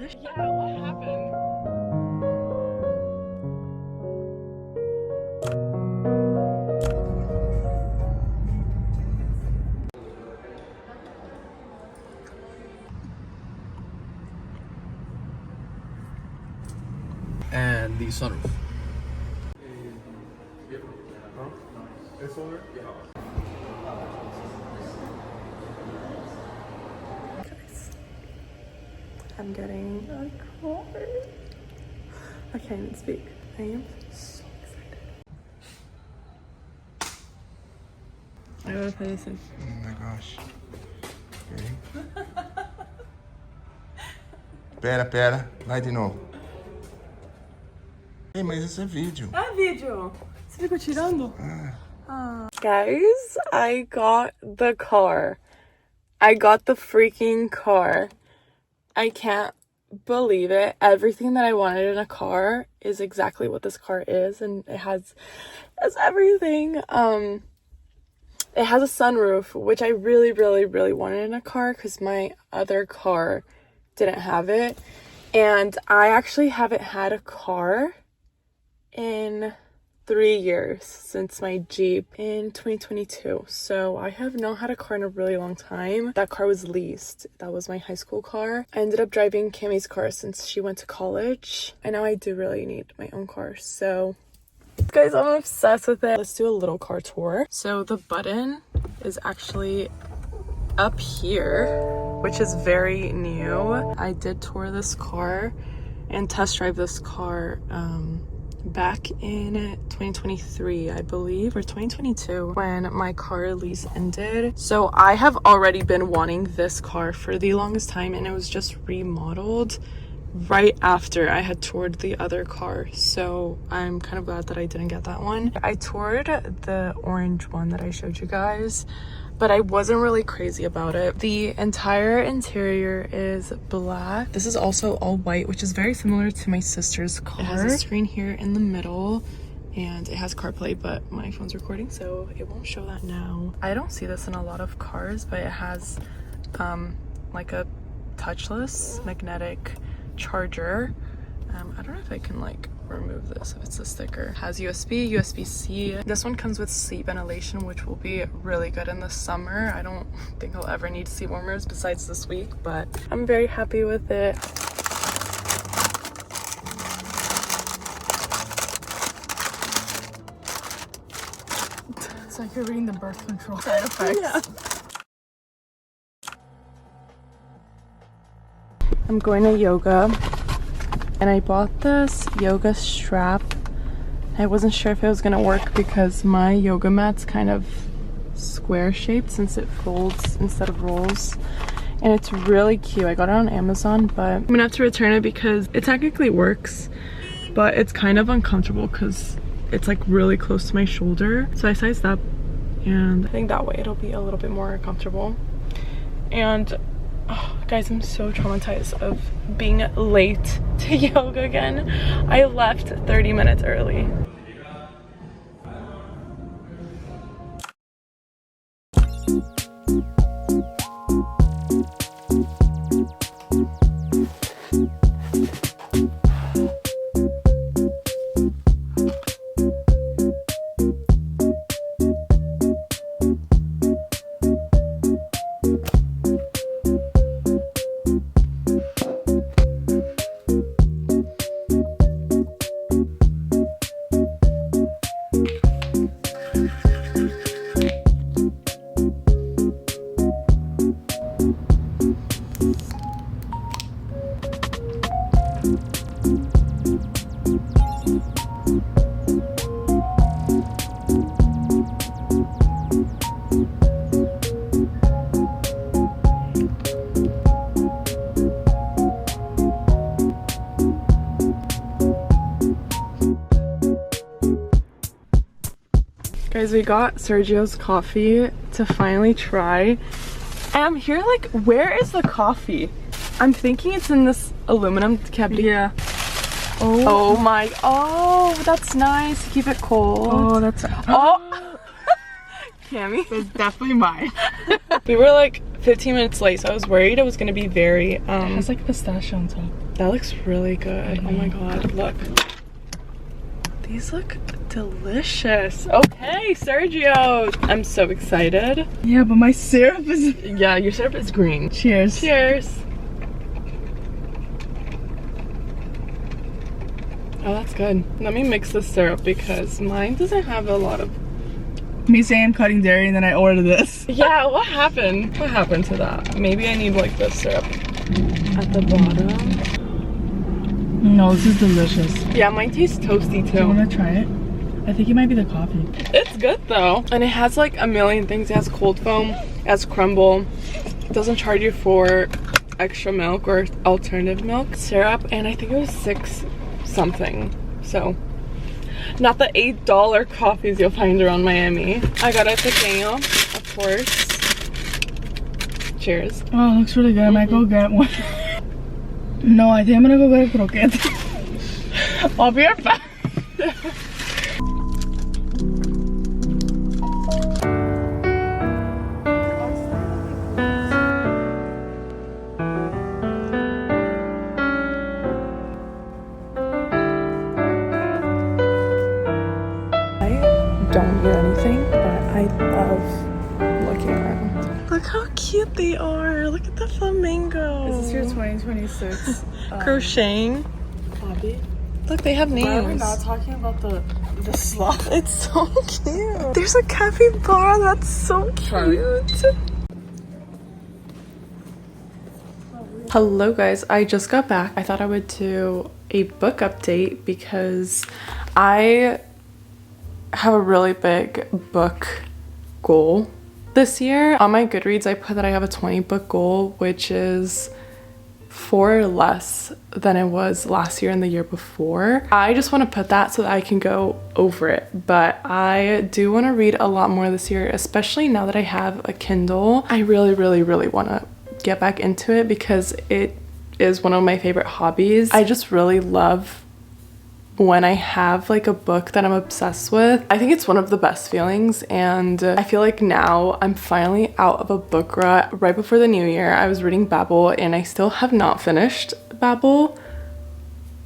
Yeah, what happened? And the sunroof. I'm getting a car. I can't even speak. I am so excited. I gotta pay this in. Oh my gosh. Okay. Pera, vai de novo. Ei, mas isso é vídeo. É vídeo. Você ficou tirando? Guys, I got the car. I got the freaking car. I can't believe it. Everything that I wanted in a car is exactly what this car is, and it has everything. It has a sunroof, which I really, really, really wanted in a car because my other car didn't have it. And I actually haven't had a car in 3 years since my Jeep in 2022. So I have not had a car in a really long time. That car was leased. That was my high school car. I ended up driving Cammie's car since she went to college. And now I do really need my own car. So guys, I'm obsessed with it. Let's do a little car tour. So the button is actually up here, which is very new. I did tour this car and test drive this car back in 2023, I believe, or 2022, when my car lease ended. So I have already been wanting this car for the longest time, and it was just remodeled right after I had toured the other car. So I'm kind of glad that I didn't get that one. I toured the orange one that I showed you guys, but I wasn't really crazy about it. The entire interior is black. This is also all white, which is very similar to my sister's car. It has a screen here in the middle, and it has CarPlay, but my phone's recording, so it won't show that now. I don't see this in a lot of cars, but it has like a touchless magnetic charger. I don't know if I can like remove this if it's a sticker. It has USB, USB-C. This one comes with seat ventilation, which will be really good in the summer. I don't think I'll ever need seat warmers besides this week, but I'm very happy with it. It's like you're reading the birth control side effects. Yeah. I'm going to yoga, and I bought this yoga strap. I wasn't sure if it was gonna work because my yoga mat's kind of square shaped since it folds instead of rolls, and it's really cute. I got it on Amazon, but I'm gonna have to return it because it technically works, but it's kind of uncomfortable because it's like really close to my shoulder. So I sized up, and I think that way it'll be a little bit more comfortable. And oh, guys, I'm so traumatized of being late to yoga again. I left 30 minutes early. Guys, we got Sergio's coffee to finally try. And I'm here like, where is the coffee? I'm thinking it's in this aluminum cavity. Yeah. Oh my, oh, that's nice to keep it cold. Oh, that's oh. Cammie. That's definitely mine. We were like 15 minutes late, so I was worried it was gonna be very It has like pistachio on top. that looks really good. Oh my god, look. These look delicious. Okay, Sergio. I'm so excited. Yeah, but my syrup is... Yeah, your syrup is green. Cheers. Cheers. Oh, that's good. Let me mix the syrup because mine doesn't have a lot of... Me saying I'm cutting dairy and then I ordered this. Yeah, what happened? What happened to that? Maybe I need like the syrup at the bottom. No, this is delicious. Yeah, mine tastes toasty Do you too. want to try it? I think it might be the coffee. It's good though. And it has like a million things. It has cold foam, it has crumble. It doesn't charge you for extra milk or alternative milk. Syrup, and I think it was $6 something. So, not the $8 coffees you'll find around Miami. I got a pequeño, of course. Cheers. Oh, it looks really good. I might go get one. No, I think I'm gonna go get a croquette. I'll be right back. I don't hear anything, but I love looking around. Look how cute they are. Look at the flamingo. Is this your 2026 crocheting hobby? Look, they have Why are we names. not talking about the sloth? It's so cute. There's a capybara. That's so cute. Hello guys, I just got back. I thought I would do a book update because I have a really big book goal this year. On my Goodreads, I put that I have a 20 book goal, which is 4 less than it was last year and the year before. I just want to put that so that I can go over it, but I do want to read a lot more this year, especially now that I have a Kindle. I really want to get back into it because it is one of my favorite hobbies. I just really love when I have like a book that I'm obsessed with. I think it's one of the best feelings, and I feel like now I'm finally out of a book rut. Right before the new year, I was reading Babel and I still have not finished Babel.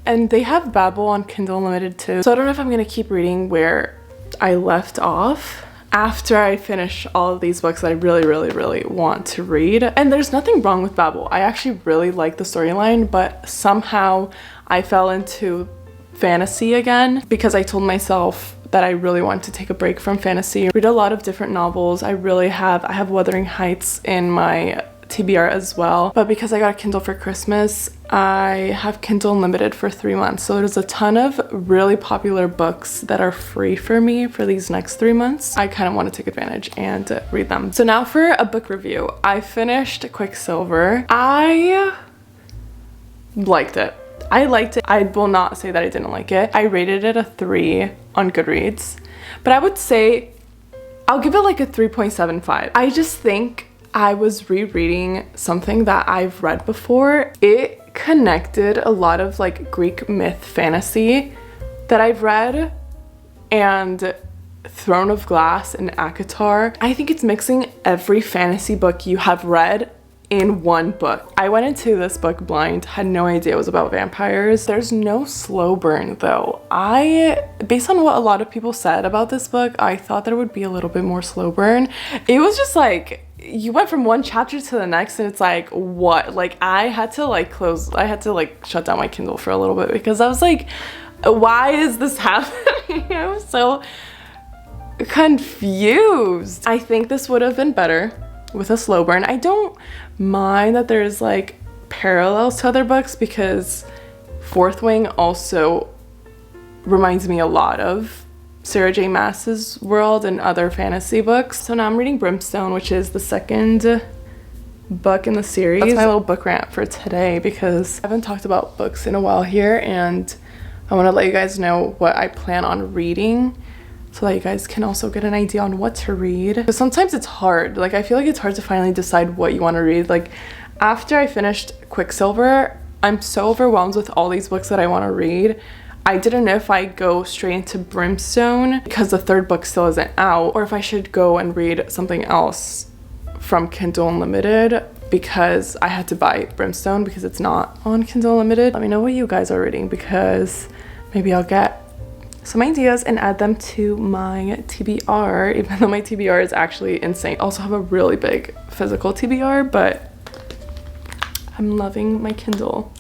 And they have Babel on Kindle Unlimited too. So I don't know if I'm gonna keep reading where I left off after I finish all of these books that I really want to read. And there's nothing wrong with Babel. I actually really like the storyline, but somehow I fell into fantasy again because I told myself that I really want to take a break from fantasy. Read a lot of different novels. I have Wuthering Heights in my TBR as well, but because I got a Kindle for Christmas, I have Kindle Unlimited for 3 months. So there's a ton of really popular books that are free for me for these next 3 months. I kind of want to take advantage and read them. So now for a book review. I finished Quicksilver. I liked it. I liked it. I will not say that I didn't like it. I rated it a 3 on Goodreads, but I would say I'll give it like a 3.75. I just think I was rereading something that I've read before. It connected a lot of like Greek myth fantasy that I've read, and Throne of Glass and ACOTAR. I think it's mixing every fantasy book you have read in one book. I went into this book blind, had no idea it was about vampires. There's no slow burn though. Based on what a lot of people said about this book, I thought there would be a little bit more slow burn. It was just like, you went from one chapter to the next and it's like, what? Like I had to shut down my Kindle for a little bit because I was like, why is this happening? I was so confused. I think this would have been better with a slow burn. I don't mind that there's like parallels to other books because Fourth Wing also reminds me a lot of Sarah J Maas's world and other fantasy books. So now I'm reading Brimstone, which is the second book in the series. That's my little book rant for today because I haven't talked about books in a while here, and I want to let you guys know what I plan on reading so that you guys can also get an idea on what to read. Because sometimes it's hard. Like I feel like it's hard to finally decide what you want to read. Like after I finished Quicksilver, I'm so overwhelmed with all these books that I want to read. I didn't know if I go straight into Brimstone because the third book still isn't out, or if I should go and read something else from Kindle Unlimited because I had to buy Brimstone because it's not on Kindle Unlimited. Let me know what you guys are reading because maybe I'll get some ideas and add them to my TBR, even though my TBR is actually insane. I also have a really big physical TBR, but I'm loving my Kindle.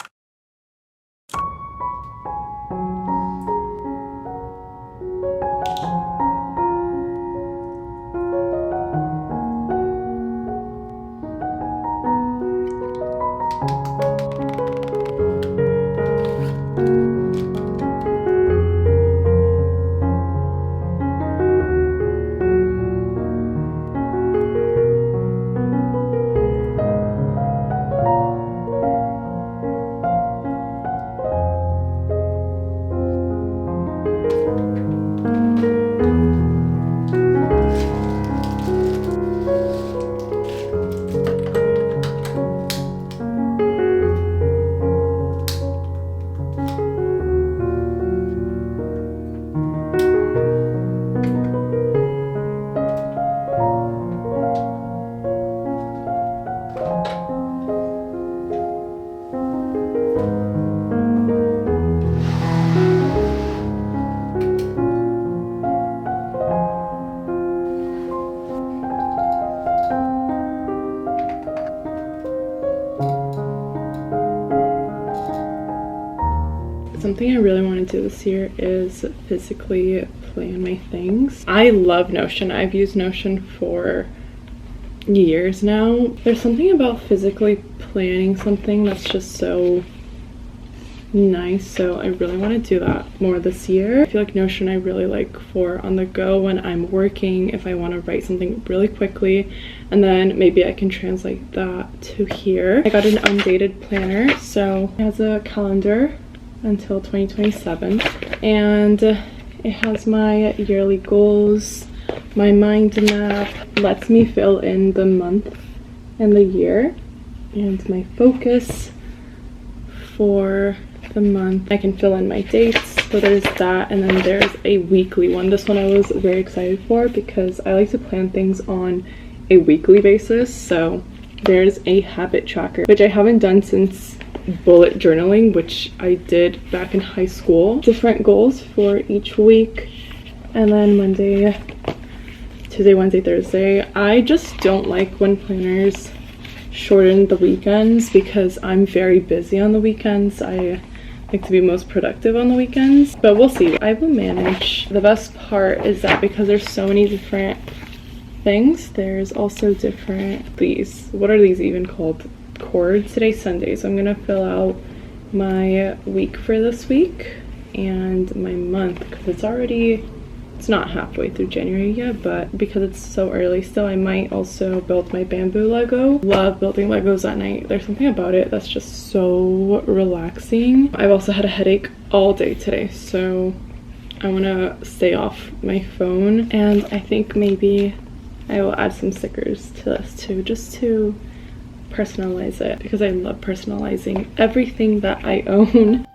Something I really want to do this year is physically plan my things. I love Notion. I've used Notion for years now. There's something about physically planning something that's just so nice, so I really want to do that more this year. I feel like Notion I really like for on the go when I'm working, if I want to write something really quickly, and then maybe I can translate that to here. I got an undated planner, so it has a calendar until 2027, and it has my yearly goals, my mind map, lets me fill in the month and the year, and my focus for the month. I can fill in my dates, so there's that, and then there's a weekly one. This one I was very excited for because I like to plan things on a weekly basis. So there's a habit tracker, which I haven't done since bullet journaling, which I did back in high school. Different goals for each week, and then Monday, Tuesday, Wednesday, Thursday. I just don't like when planners shorten the weekends because I'm very busy on the weekends. I like to be most productive on the weekends, but we'll see. I will manage. The best part is that because there's so many different things, there's also different what are these even called? Chords. Today's Sunday, so I'm gonna fill out my week for this week and my month because it's not halfway through January yet, but because it's so early still, I might also build my bamboo Lego. Love building Legos at night. There's something about it that's just so relaxing. I've also had a headache all day today, so I want to stay off my phone, and I think maybe I will add some stickers to this too, just to personalize it because I love personalizing everything that I own.